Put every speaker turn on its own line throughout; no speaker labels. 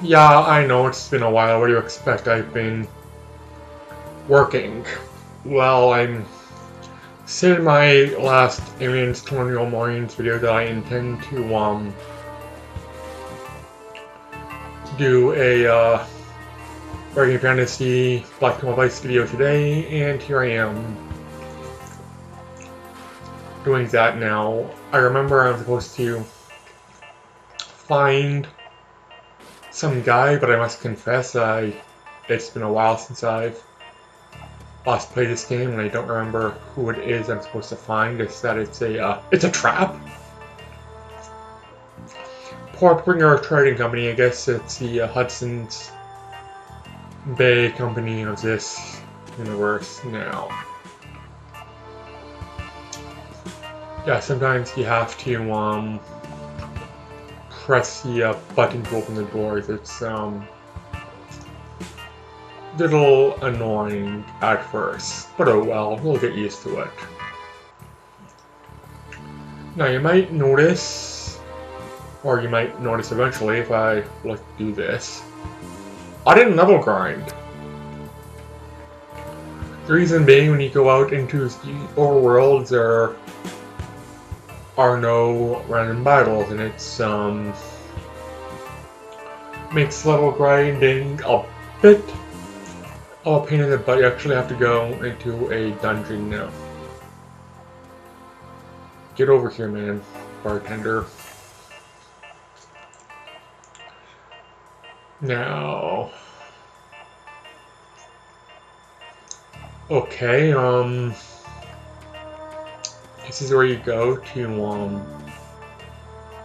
Yeah, I know it's been a while. What do you expect? I've been working. Well, I'm still in my last Aliens Colonial Marines video that I intend to do a Working Fantasy Black Tome Vice video today, and here I am doing that now. I remember I was supposed to find some guy, but I must confess it's been a while since I've last played this game, and I don't remember who it is I'm supposed to find. It's that it's a trap. Portbringer Trading Company. I guess it's the Hudson's Bay Company of this universe now. Yeah, sometimes you have to press the button to open the doors. It's little annoying at first, but oh well, we'll get used to it. Now you might notice, or you might notice eventually if I like to do this, I didn't level grind. The reason being, when you go out into the overworlds, there are no random battles, and it's makes level grinding a bit of a pain in the butt. You actually have to go into a dungeon now. Get over here, man, bartender. Now, okay, this is where you go to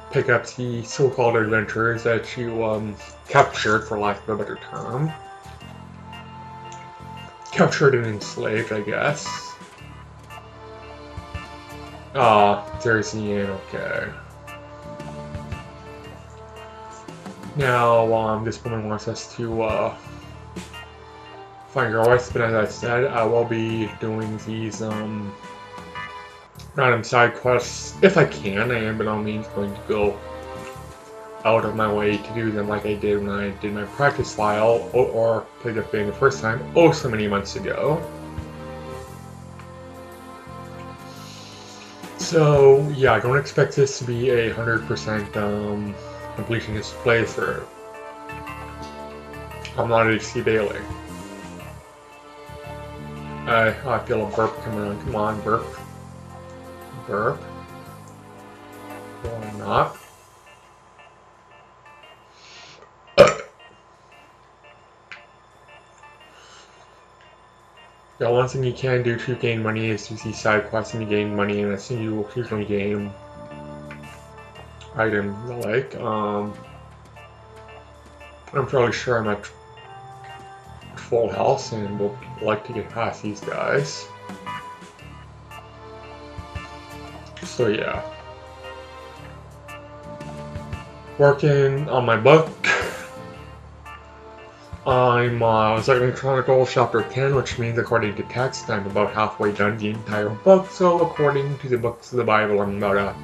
pick up the so-called adventures that you captured, for lack of a better term. Captured and enslaved, I guess. There's the end, okay. Now, this woman wants us to find your wife, but as I said, I will be doing these random side quests if I can. I am by no means going to go out of my way to do them like I did when I did my practice file or played the thing the first time, oh so many months ago. So yeah, I don't expect this to be a 100% completionist playthrough. I'm not a C. Bailey. I feel a burp coming on. Come on, burp. Burp. Or not. Yeah, one thing you can do to gain money is to see side quests and you gain money, and I think you will usually gain items like, I'm fairly sure I'm at full health and would like to get past these guys. So yeah. Working on my book. I'm Cycling Chronicles Chapter 10, which means according to text I'm about halfway done the entire book, so according to the books of the Bible I'm about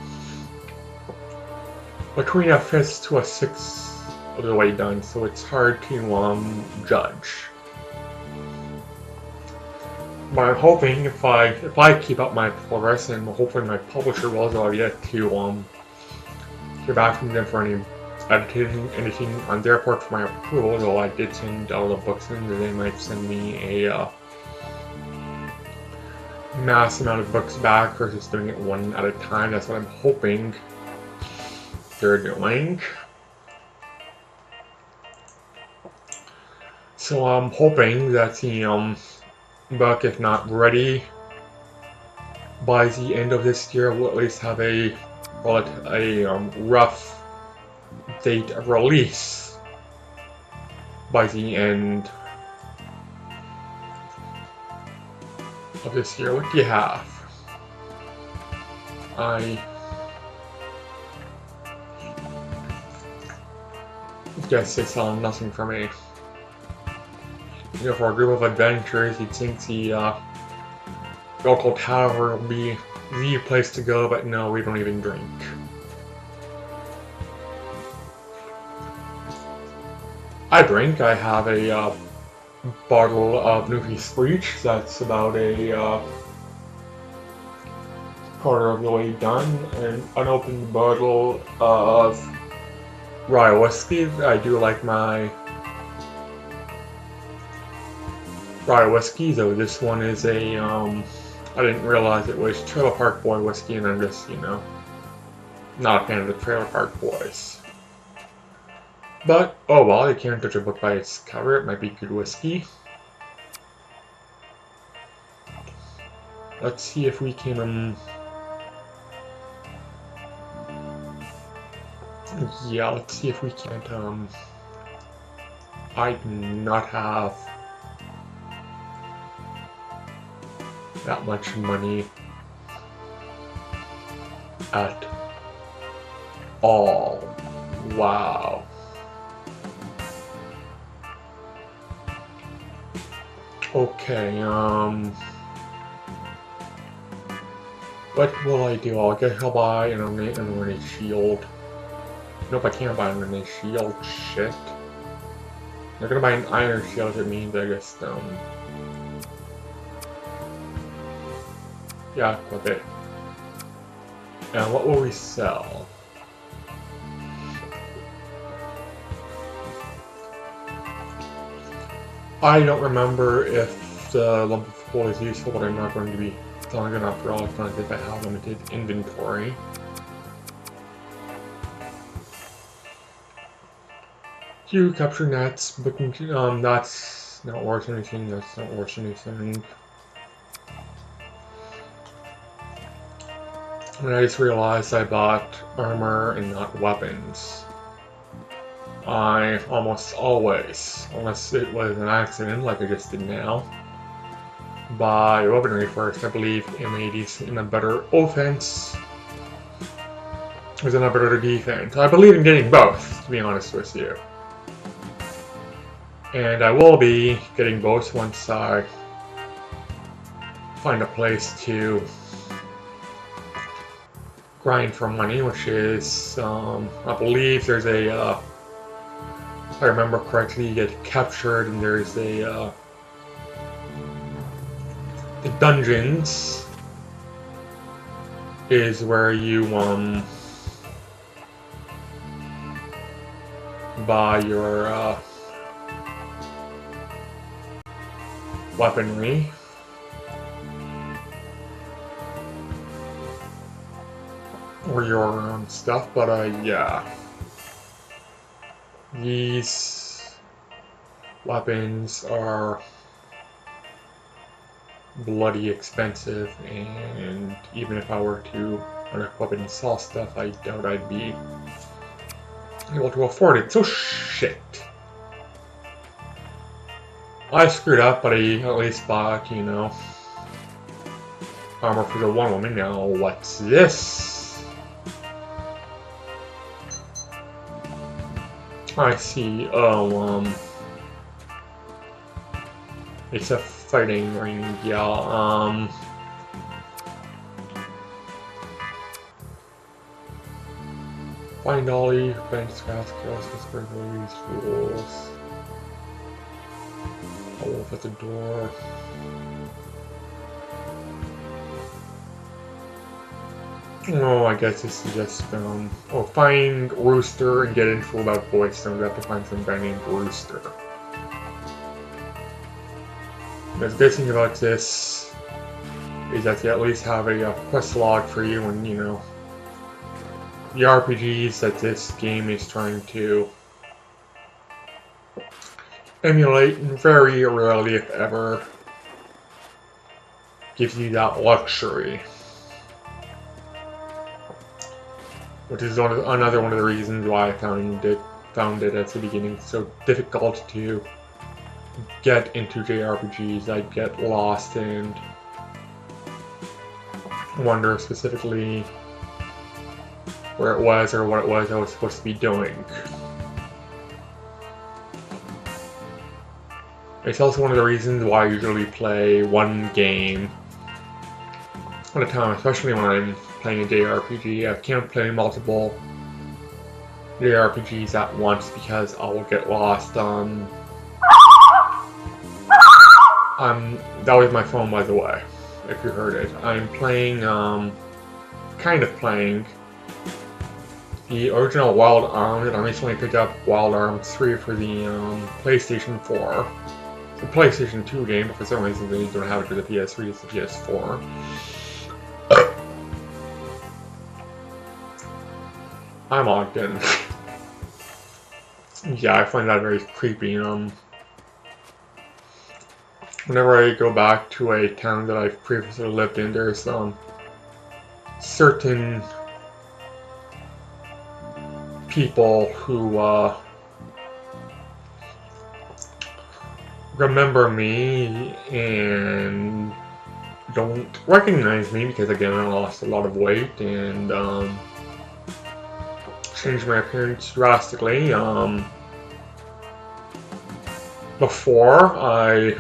between a fifth to a sixth of the way done, so it's hard to judge. But I'm hoping if I keep up my progress, and hopefully my publisher will, so I've yet to hear back from them for any editing on their part for my approval, though I did send all the books in, and they might send me a mass amount of books back versus doing it one at a time. That's what I'm hoping they're doing. So I'm hoping that the book, if not ready by the end of this year, will at least have a rough date of release by the end of this year. What do you have? I guess it's nothing for me. You know, for a group of adventurers, you'd think the local tower will be the place to go, but no, we don't even drink. I drink. I have a bottle of Newfie Screech that's about a quarter of the way done, and unopened bottle of rye whiskey. I do like my rye whiskey, though this one is a, I didn't realize it was Trailer Park Boy whiskey, and I'm just, you know, not a fan of the Trailer Park Boys. But, oh well, you can't judge a book by its cover. It might be good whiskey. Let's see if we can, yeah, let's see if we can't, I do not have that much money at all. Wow. Okay, what will I do? I guess I'll buy an ornate shield. Nope, I can't buy an ornate shield. Shit. I'm gonna buy an iron shield. It means I just, yeah, equip it. And what will we sell? I don't remember if the lump of coal is useful, but I'm not going to be selling it after all. It's not as if I have limited inventory. You capture nets, but that's not worth anything. That's not worth anything. And I just realized I bought armor and not weapons. I almost always, unless it was an accident like I just did now, buy weaponry first. I believe M80's in a better offense is in a better defense. I believe in getting both, to be honest with you. And I will be getting both once I find a place to grind for money, which is, I believe there's a, if I remember correctly, you get captured and there's a, the dungeons is where you, buy your, weaponry. Or your stuff, but yeah. These weapons are bloody expensive, and even if I were to unequip and sell stuff, I doubt I'd be able to afford it. So shit. I screwed up, but I at least bought, you know, armor for the one woman. Now, what's this? I see. Oh, it's a fighting ring. Yeah. Find Ollie, bench scratch, kills, whisper, use rules. A wolf at the door. Oh, I guess this is just, oh, find Rooster and get info about Boystone. We have to find some guy named Rooster. The good thing about this is that you at least have a quest log for you, and, you know, the RPGs that this game is trying to emulate, and very rarely, if ever, gives you that luxury. Which is another one of the reasons why I found it at the beginning so difficult to get into JRPGs. I'd get lost and wonder specifically where it was or what it was I was supposed to be doing. It's also one of the reasons why I usually play one game at a time, especially when I'm playing a JRPG. I can't play multiple JRPGs at once because I will get lost. That was my phone, by the way, if you heard it. I'm playing, kind of playing the original Wild Arms, and I recently picked up Wild Arms 3 for the PlayStation 4. It's a PlayStation 2 game, but for some reason they don't have it for the PS3, it's the PS4. I'm logged in. Yeah, I find that very creepy. Whenever I go back to a town that I've previously lived in, there's certain people who remember me and don't recognize me because, again, I lost a lot of weight and changed my appearance drastically. Before I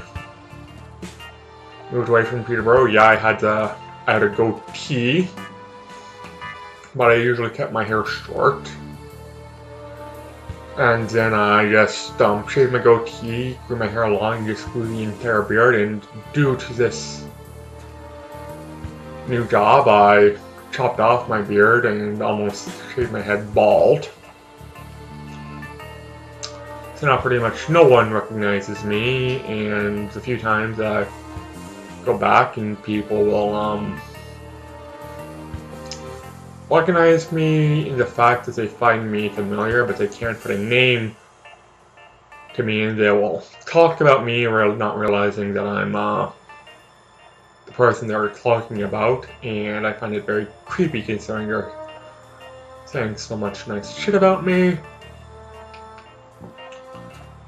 moved away from Peterborough, yeah, I had a goatee, but I usually kept my hair short. And then I just shaved my goatee, grew my hair long, and just grew the entire beard. And due to this new job, I chopped off my beard and almost shaved my head bald. So now pretty much no one recognizes me, and a few times I go back and people will recognize me in the fact that they find me familiar, but they can't put a name to me, and they will talk about me not realizing that I'm the person they're talking about, and I find it very creepy considering they're saying so much nice shit about me.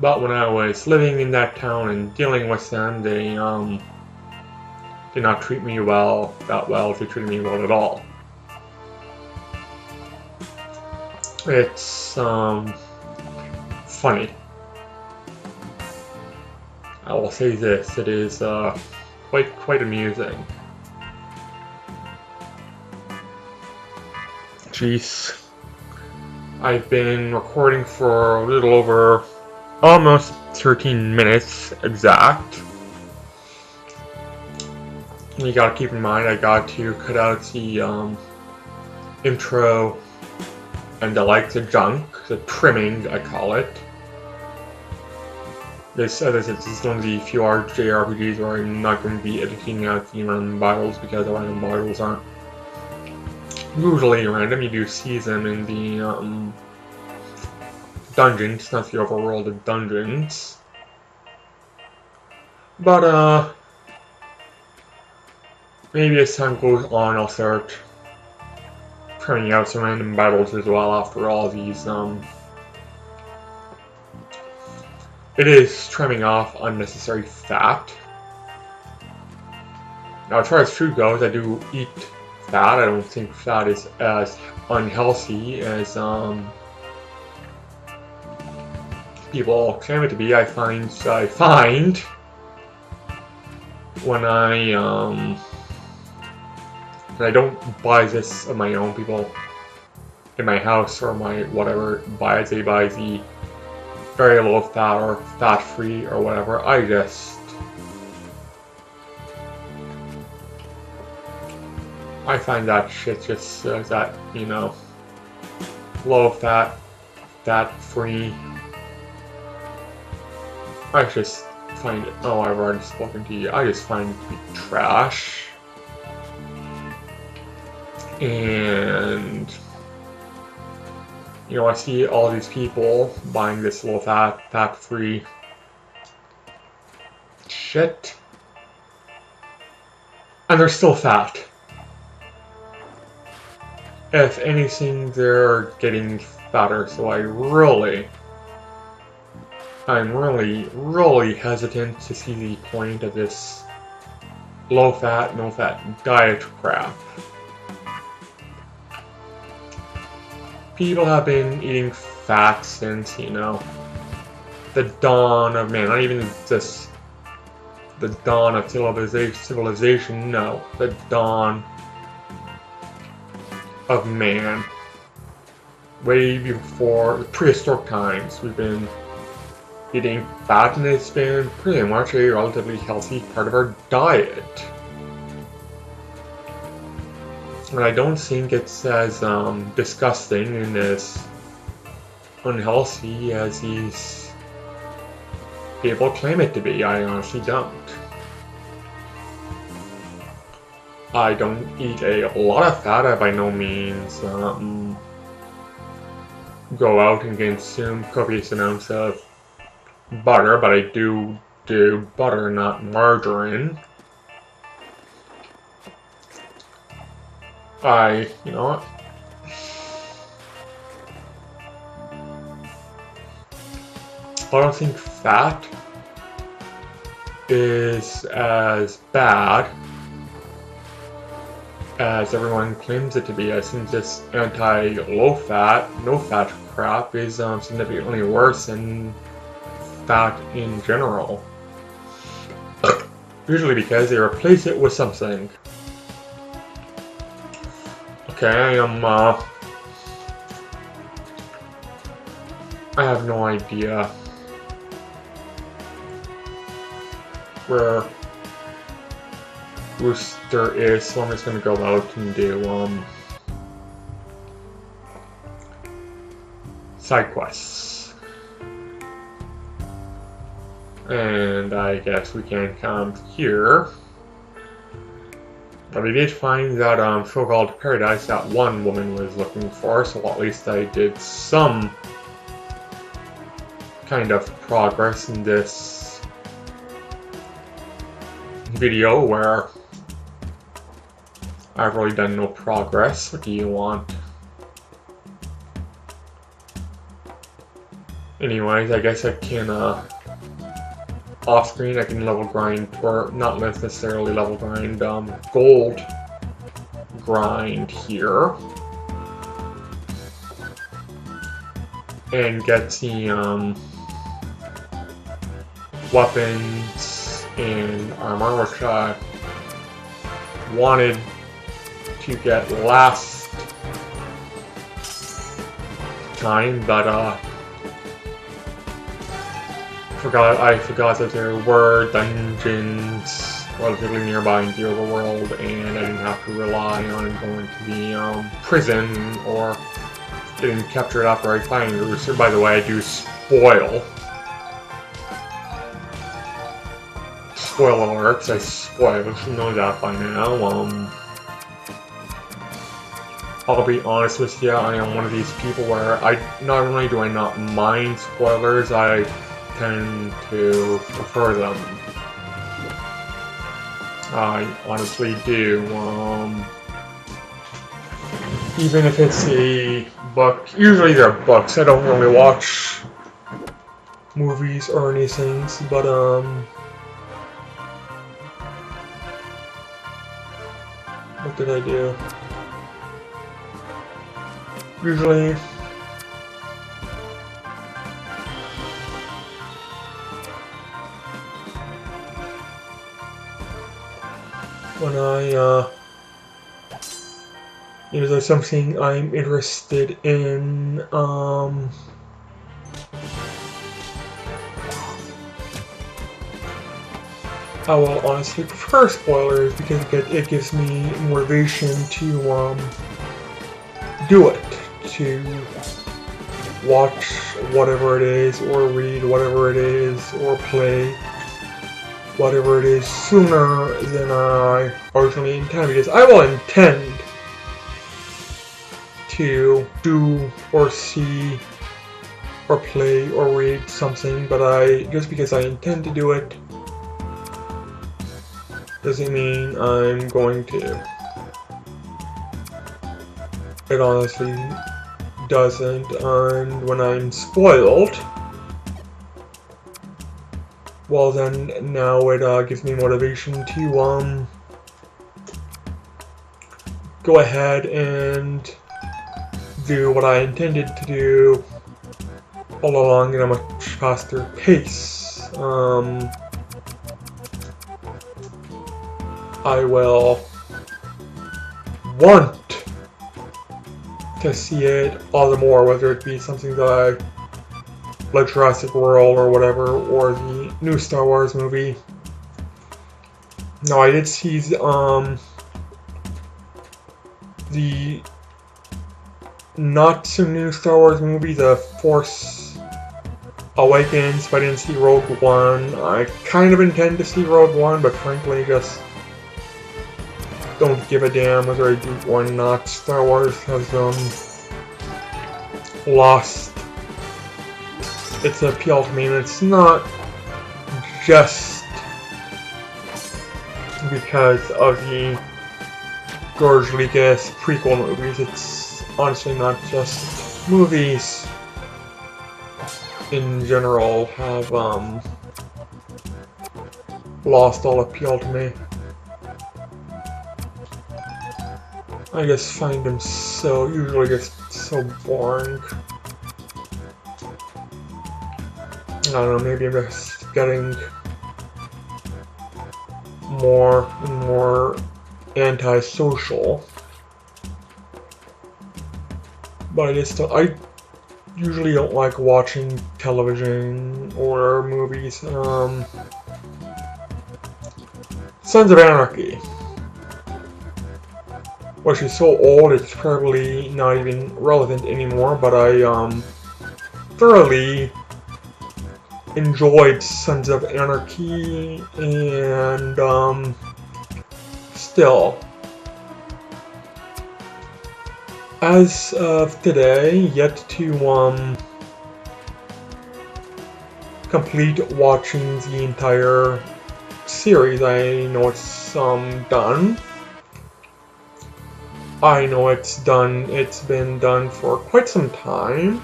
But when I was living in that town and dealing with them, they did not treat me that well. They treated me well at all. It's funny. I will say this: it is quite amusing. Jeez, I've been recording for a little over almost 13 minutes exact. You gotta keep in mind I got to cut out the intro and the junk, the trimming I call it. This is one of the few JRPGs where I'm not going to be editing out the random battles because the random battles aren't usually random. You do see them in the dungeons, not the overworlded dungeons. But maybe as time goes on I'll start trimming out some random battles as well. After all, these it is trimming off unnecessary fat. Now as far as food goes, I do eat fat. I don't think fat is as unhealthy as people claim it to be. I find when I don't buy this of my own, people in my house or my whatever buy it, they buy the very low fat or fat free or whatever. I find that shit just that, you know, low fat, fat free. I just find it, oh, I've already spoken to you. I just find it to be trash. And you know, I see all these people buying this low fat, fat free shit, and they're still fat. If anything, they're getting fatter, so I'm really hesitant to see the point of this low fat, no fat diet crap. People have been eating fat since, you know, the dawn of man. Not even just the dawn of civilization, no. The dawn of man. way before prehistoric times. We've been eating fat, and it's been pretty much a relatively healthy part of our diet. And I don't think it's as disgusting and as unhealthy as these people claim it to be. I honestly don't. I don't eat a lot of fat. I by no means go out and consume copious amounts of butter, but I do butter, not margarine. You know what? I don't think fat is as bad as everyone claims it to be. I think this anti-low fat, no fat crap is significantly worse than fat in general. Usually because they replace it with something. Okay, I have no idea where Rooster is, so I'm just gonna go out and do side quests. And I guess we can come here. But I did find that so-called paradise that one woman was looking for, so at least I did some kind of progress in this video where I've really done no progress. What do you want? Anyways, I guess I can off screen I can level grind, or not necessarily level grind, gold grind here. And get the weapons and armor, which I wanted to get last time, but I forgot that there were dungeons relatively nearby in the overworld, and I didn't have to rely on going to the prison or getting captured after I find the Rooster. By the way, I do spoil alerts. I spoil. You should know that by now. I'll be honest with you. I am one of these people where not only do I not mind spoilers, I tend to prefer them. I honestly do. Even if it's a book, usually they're books. I don't really watch movies or anything, but what did I do? Usually when there's something I'm interested in, I will honestly prefer spoilers because it gives me motivation to do it, to watch whatever it is, or read whatever it is, or play whatever it is sooner than I originally intend, because I will intend to do or see or play or read something, but just because I intend to do it doesn't mean I'm going to. It honestly doesn't, and when I'm spoiled, well then, now it gives me motivation to go ahead and do what I intended to do all along in a much faster pace. I will want to see it all the more, whether it be something like Jurassic World or whatever, or the new Star Wars movie. No, I did see the not so new Star Wars movie, The Force Awakens, but I didn't see Rogue One. I kind of intend to see Rogue One, but frankly just don't give a damn whether I do or not. Star Wars has lost its appeal to me, and it's not just because of the George Lucas prequel movies. It's honestly not just movies in general have lost all appeal to me. I just find them usually just so boring. I don't know, maybe I'm just getting more and more antisocial. But I usually don't like watching television or movies. Sons of Anarchy, which is so old it's probably not even relevant anymore, but I thoroughly enjoyed Sons of Anarchy, and still, as of today, yet to complete watching the entire series. I know it's done. I know it's done. It's been done for quite some time.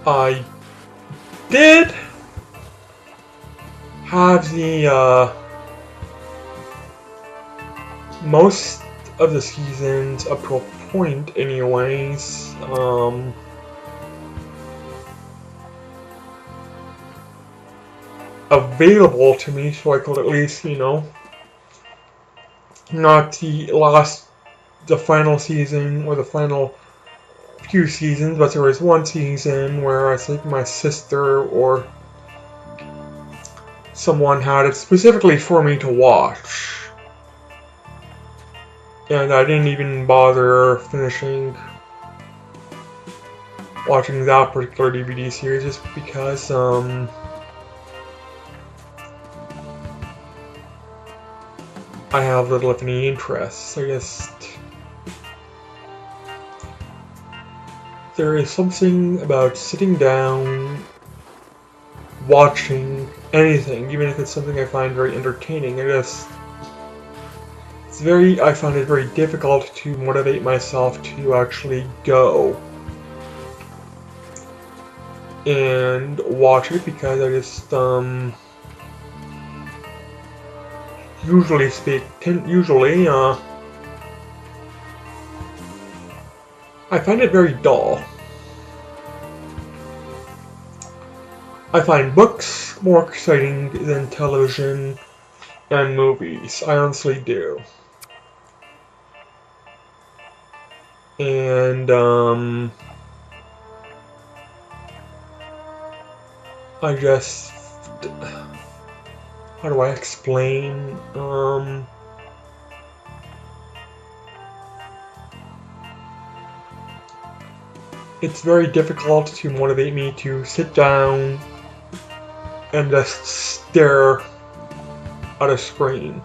I did have the most of the seasons up to a point anyways, available to me, so I could at least, not the final season or the final few seasons, but there was one season where I think my sister or someone had it specifically for me to watch, and I didn't even bother finishing watching that particular DVD series just because I have little if any interest. I guess there is something about sitting down, watching anything, even if it's something I find very entertaining. I find it very difficult to motivate myself to actually go and watch it, because I just usually I find it very dull. I find books more exciting than television and movies. I honestly do. And I just, how do I explain? It's very difficult to motivate me to sit down and just stare at a screen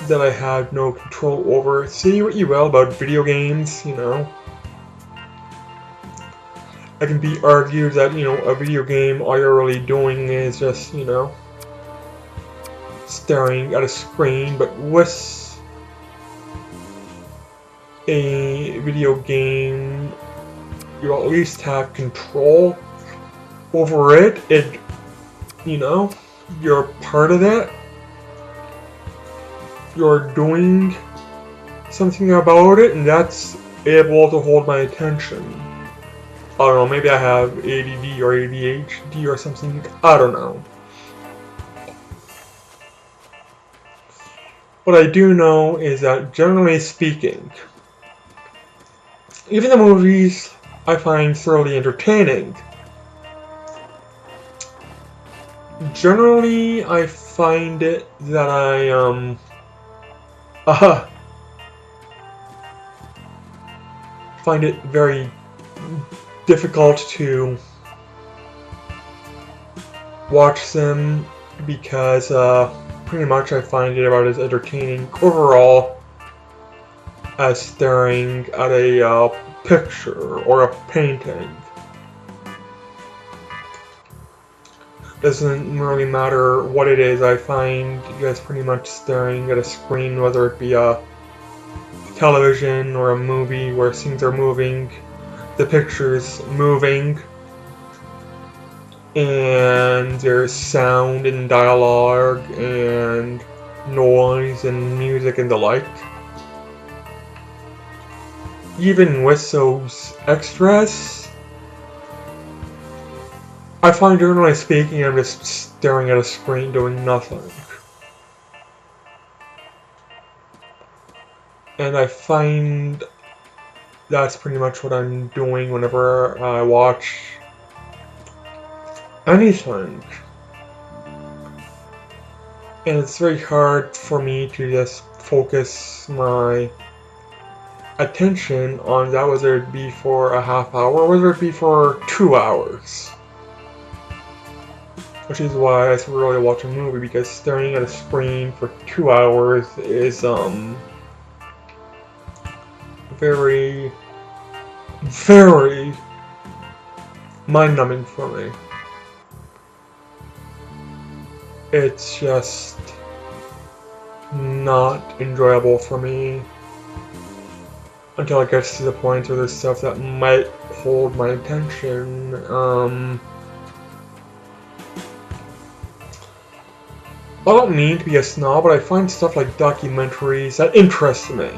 that I have no control over. Say what you will about video games, it can be argued that, a video game, all you're really doing is just, staring at a screen, but with a video game, you at least have control over it. You're part of that. You're doing something about it, and that's able to hold my attention. I don't know, maybe I have ADD or ADHD or something, I don't know. What I do know is that, generally speaking, even the movies I find thoroughly entertaining, generally I find it that I find it very difficult to watch them because pretty much I find it about as entertaining overall as staring at a picture or a painting. Doesn't really matter what it is, I find you guys pretty much staring at a screen, whether it be a television or a movie where things are moving, the picture's moving, and there's sound and dialogue and noise and music and the like. Even with those extras, I find, generally speaking, I'm just staring at a screen doing nothing. And I find that's pretty much what I'm doing whenever I watch anything. And it's very hard for me to just focus my attention on that, whether it be for a half hour or whether it be for 2 hours. Which is why I really watch a movie, because staring at a screen for 2 hours is very, very mind-numbing for me. It's just not enjoyable for me until it gets to the point where there's stuff that might hold my attention. I don't mean to be a snob, but I find stuff like documentaries that interest me.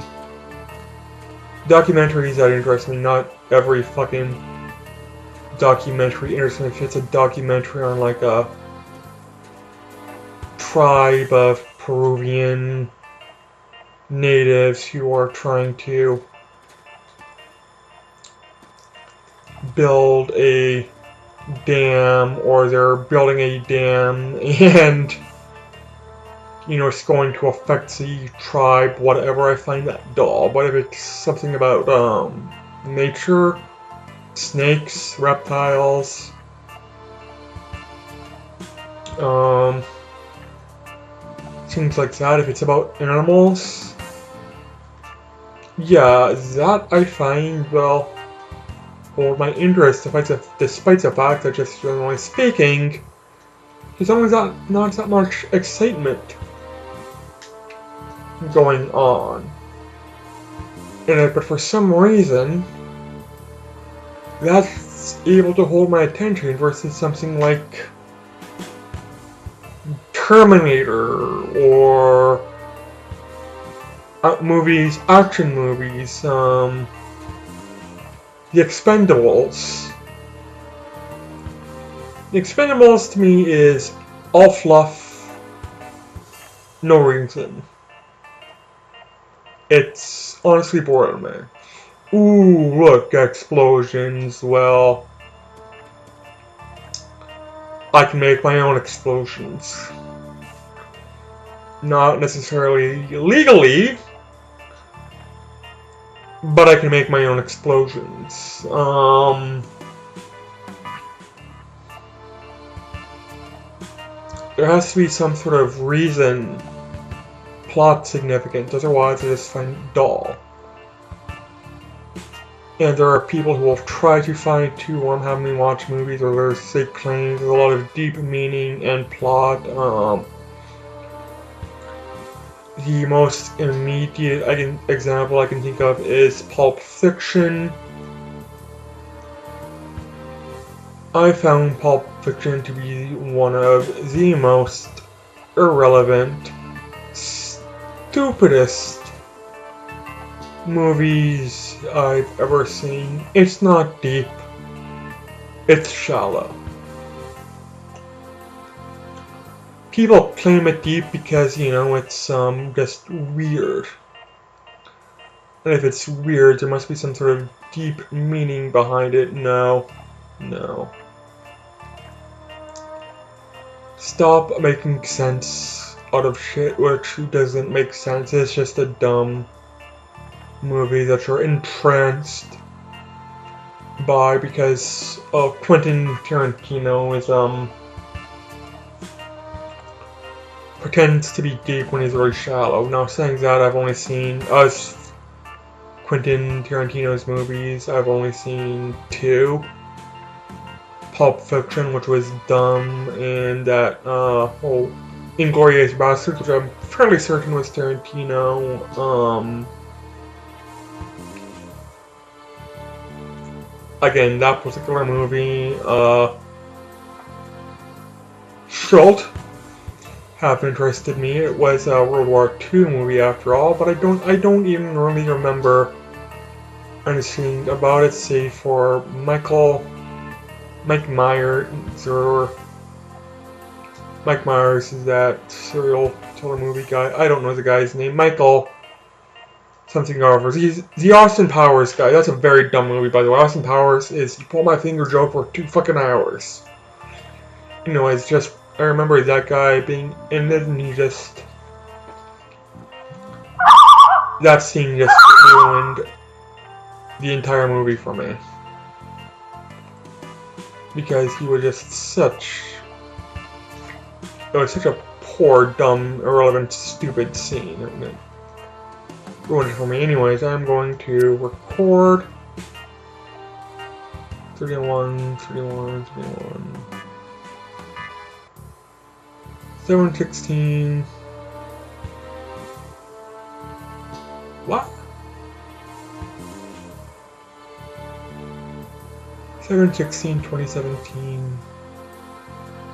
Documentaries that interest me, not every fucking documentary interests me. If it's a documentary on like a tribe of Peruvian natives who are trying to build a dam, or they're building a dam and, you know, it's going to affect the tribe, whatever, I find that dull. But if it's something about nature, snakes, reptiles, things like that, if it's about animals, yeah, that I find will hold my interest, despite the fact that, just generally speaking, there's always not that much excitement going on in it, but for some reason that's able to hold my attention versus something like Terminator or action movies, The Expendables. The Expendables to me is all fluff, no reason. It's honestly boring me. Ooh, look, explosions. Well, I can make my own explosions. Not necessarily legally, but I can make my own explosions. There has to be some sort of reason, plot significance, otherwise I just find it dull. And there are people who will try to find to have me watch movies where they claim there's a lot of deep meaning and plot. The most immediate example I can think of is Pulp Fiction. I found Pulp Fiction to be one of the most irrelevant, stupidest movies I've ever seen. It's not deep, it's shallow. people claim it deep because, you know, it's just weird. And if it's weird, there must be some sort of deep meaning behind it. No. No. Stop making sense out of shit which doesn't make sense. It's just a dumb movie that you're entranced by because Quentin Tarantino is pretends to be deep when he's really shallow. Now, saying that, I've only seen Quentin Tarantino's movies. I've only seen 2. Pulp Fiction, which was dumb, and that whole Inglourious Basterds, which I'm fairly certain was Tarantino. Again, that particular movie should have interested me. It was a World War II movie after all, but I don't even really remember anything about it, save for Mike Myers, or Mike Myers is that serial killer movie guy. I don't know the guy's name. Michael something or other. He's the Austin Powers guy. That's a very dumb movie, by the way. Austin Powers is pull my finger joke for 2 fucking hours. Anyways, just I remember that guy being in it, and he just that scene just ruined the entire movie for me. Because he was just it was such a poor, dumb, irrelevant, stupid scene. It ruined it for me. Anyways, I'm going to record 31, 7/16. What? 7/16/2017.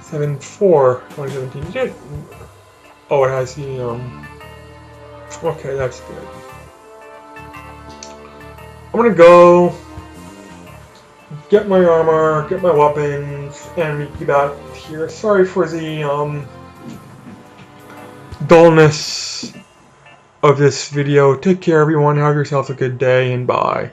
7/4/2017. Oh, it has the okay, that's good. I'm gonna go get my armor, get my weapons, and meet you back here. Sorry for the dullness of this video. Take care, everyone. Have yourselves a good day, and bye.